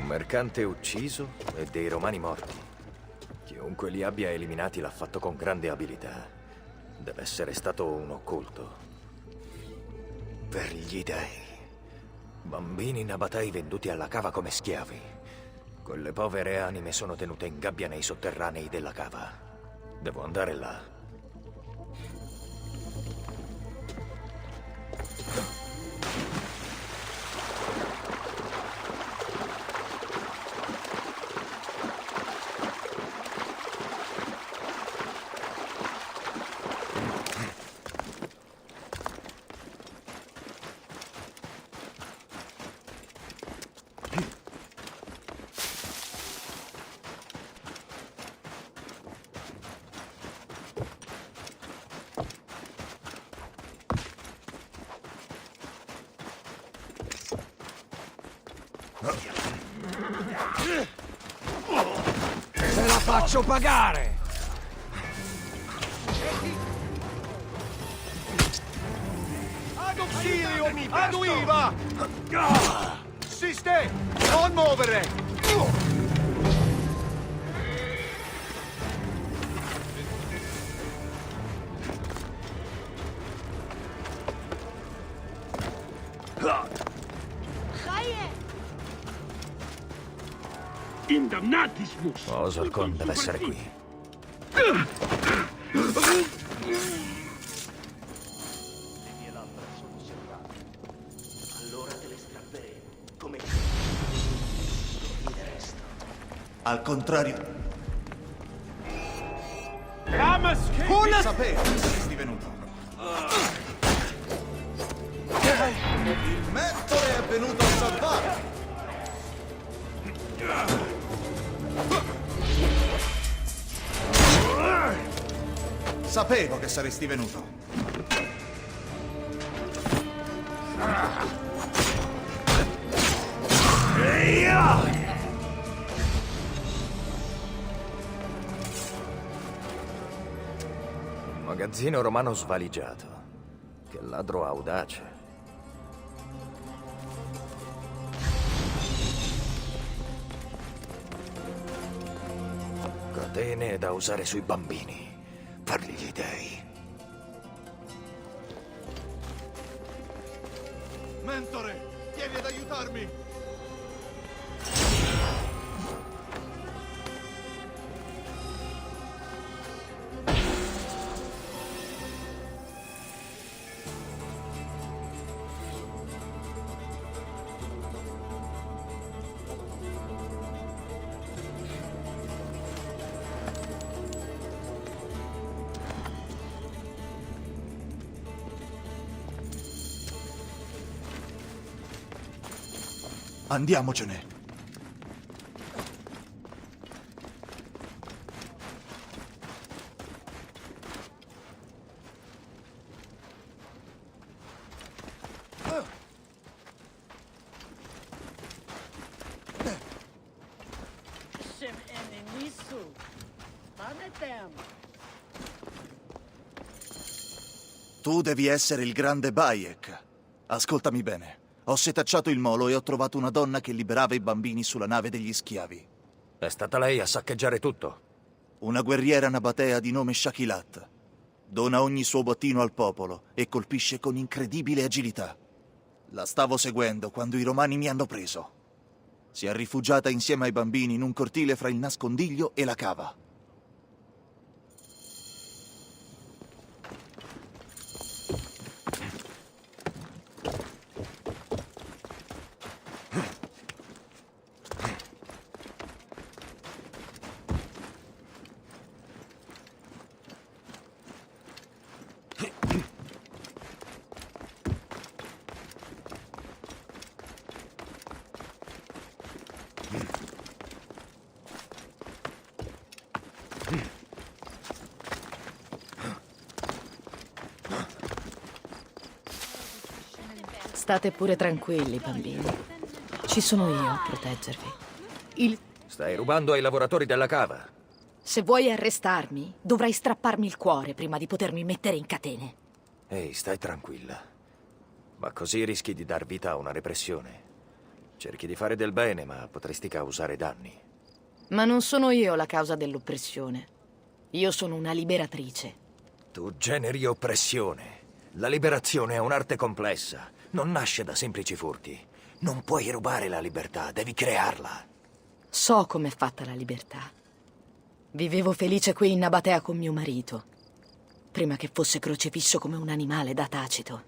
Mercante ucciso e dei romani morti. Chiunque li abbia eliminati l'ha fatto con grande abilità. Deve essere stato un occulto. Per gli dei. Bambini nabatai venduti alla cava come schiavi. Quelle povere anime sono tenute in gabbia nei sotterranei della cava. Devo andare là. Te la faccio pagare! Ad auxilio! Ad uiva! Siste! Non muovere! Indamnatismus! Osalcon deve essere qui. Le mie labbra sono serrate. Allora te le strapperemo. Come dormire resto. Al contrario, sapevo che saresti venuto. Il mentore è venuto a salvarti. Sapevo che saresti venuto. Magazzino romano svaligiato. Che ladro audace. Catene da usare sui bambini. Per gli dei. Mentore, vieni ad aiutarmi. Andiamocene. Tu devi essere il grande Bayek. Ascoltami bene. Ho setacciato il molo e ho trovato una donna che liberava i bambini sulla nave degli schiavi. È stata lei a saccheggiare tutto? Una guerriera nabatea di nome Shakilat. Dona ogni suo bottino al popolo e colpisce con incredibile agilità. La stavo seguendo quando i romani mi hanno preso. Si è rifugiata insieme ai bambini in un cortile fra il nascondiglio e la cava. State pure tranquilli, bambini. Ci sono io a proteggervi. Stai rubando ai lavoratori della cava. Se vuoi arrestarmi, dovrai strapparmi il cuore prima di potermi mettere in catene. Ehi, stai tranquilla. Ma così rischi di dar vita a una repressione. Cerchi di fare del bene, ma potresti causare danni. Ma non sono io la causa dell'oppressione. Io sono una liberatrice. Tu generi oppressione. La liberazione è un'arte complessa. Non nasce da semplici furti. Non puoi rubare la libertà, devi crearla. So com'è fatta la libertà. Vivevo felice qui in Nabatea con mio marito, prima che fosse crocefisso come un animale da Tacito.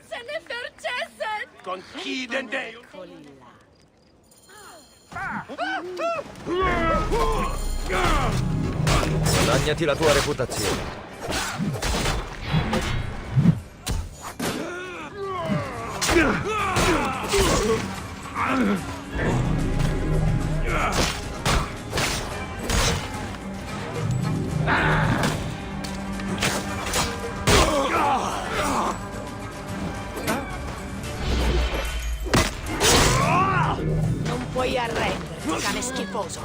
Se ne farcessen! Conchiden de... Eccoli là. Guadagnati la tua reputazione. Non puoi arrenderti, cane schifoso.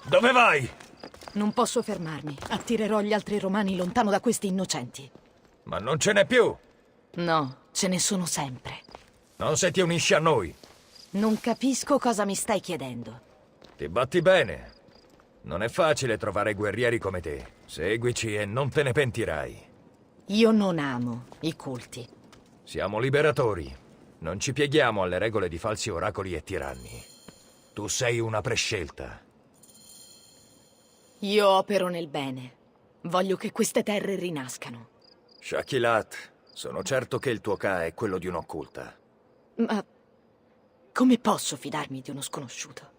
Dove vai? Non posso fermarmi. Attirerò gli altri romani lontano da questi innocenti. Ma non ce n'è più. No, ce ne sono sempre. Non se ti unisci a noi. Non capisco cosa mi stai chiedendo. Ti batti bene. Non è facile trovare guerrieri come te. Seguici e non te ne pentirai. Io non amo i culti. Siamo liberatori. Non ci pieghiamo alle regole di falsi oracoli e tiranni. Tu sei una prescelta. Io opero nel bene. Voglio che queste terre rinascano. Shakilat, sono certo che il tuo Ka è quello di un'occulta. Ma come posso fidarmi di uno sconosciuto?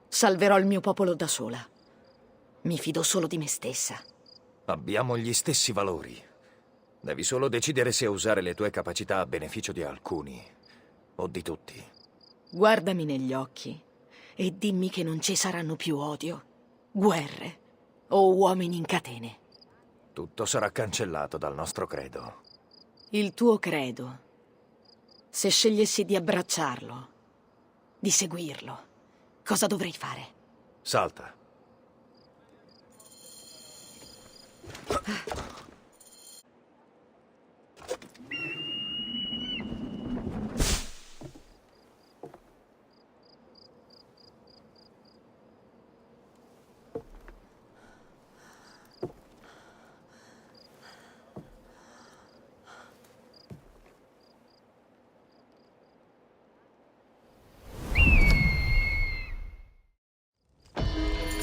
Salverò il mio popolo da sola. Mi fido solo di me stessa. Abbiamo gli stessi valori. Devi solo decidere se usare le tue capacità a beneficio di alcuni o di tutti. Guardami negli occhi e dimmi che non ci saranno più odio, guerre o uomini in catene. Tutto sarà cancellato dal nostro credo. Il tuo credo. Se scegliessi di abbracciarlo, di seguirlo, cosa dovrei fare? Salta.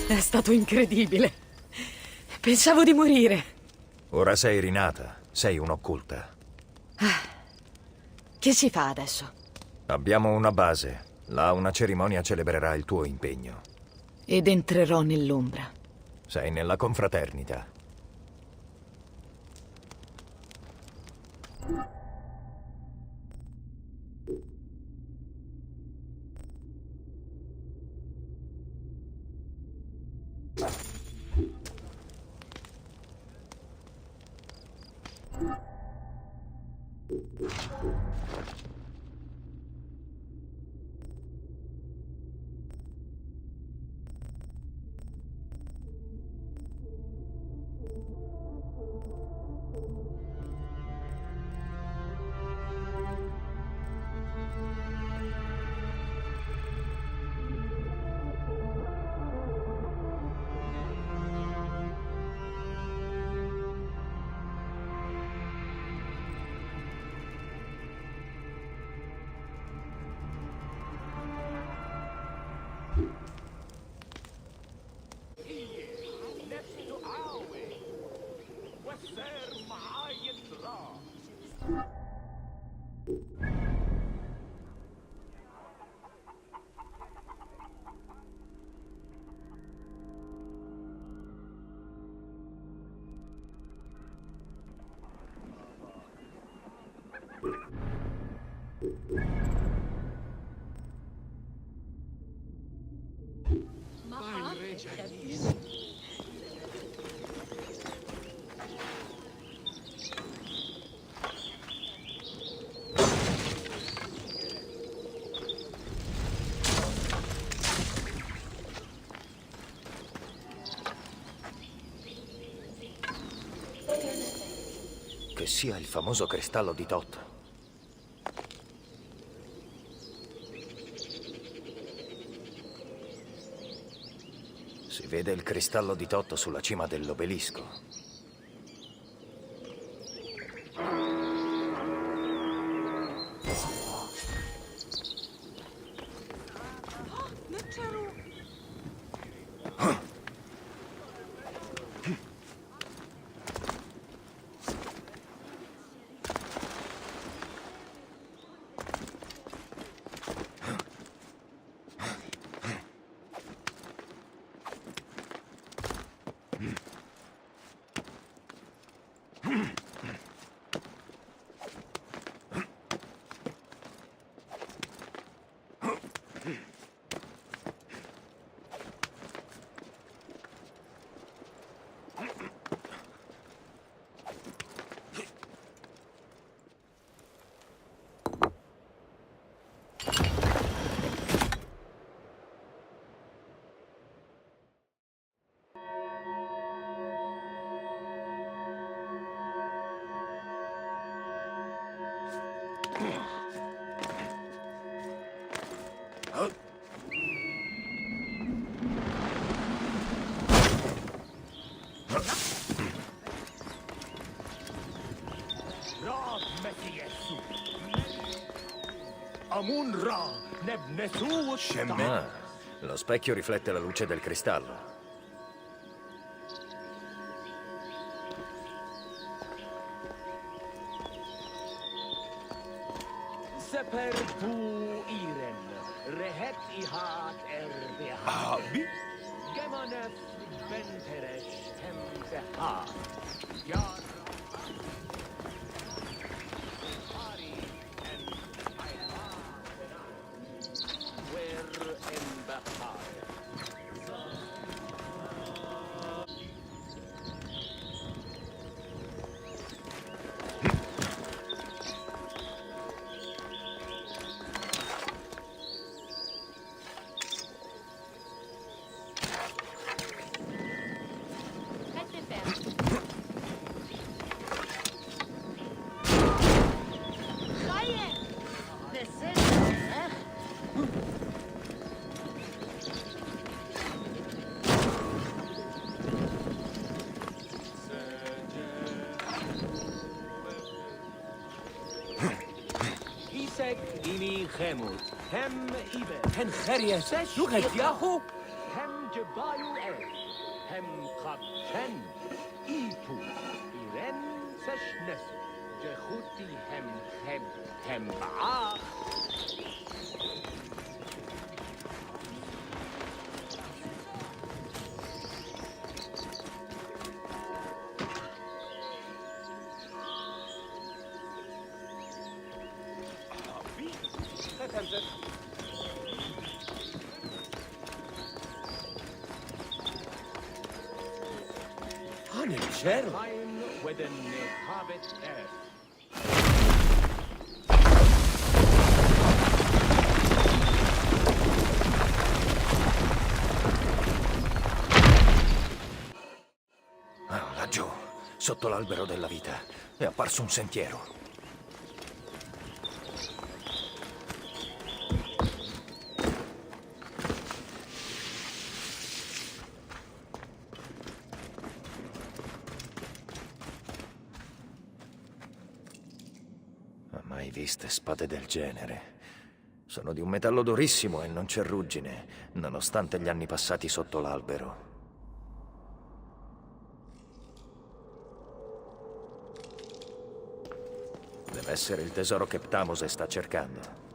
È stato incredibile. Pensavo di morire. Ora sei rinata. Sei un'occulta. Che si fa adesso? Abbiamo una base. Là una cerimonia celebrerà il tuo impegno. Ed entrerò nell'ombra. Sei nella confraternita. Che sia il famoso cristallo di Thoth. Si vede il cristallo di Thoth sulla cima dell'obelisco. Amun-Ra, Neb-Nesu, Ah, lo specchio riflette la luce del cristallo. Seper bu Iren, Rehet Ihat Erbeha. Abi? Gemanef Benteresh Tembeha. Yar. Hari and Where in Bahar. Isek ini Chemut, Hem Ibe, Hen Cheriasesh, Luget Yahu? Hem Jebayu Es, Hem Kapchen, Itu, Iren Seshnes, Jehuti Hem Baach. Hanel Chero. Time with a Nehabit Earth. Ah, laggiù, sotto l'albero della vita, è apparso un sentiero. Mai viste spade del genere. Sono di un metallo durissimo e non c'è ruggine, nonostante gli anni passati sotto l'albero. Deve essere il tesoro che Ptamose sta cercando.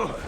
Oh.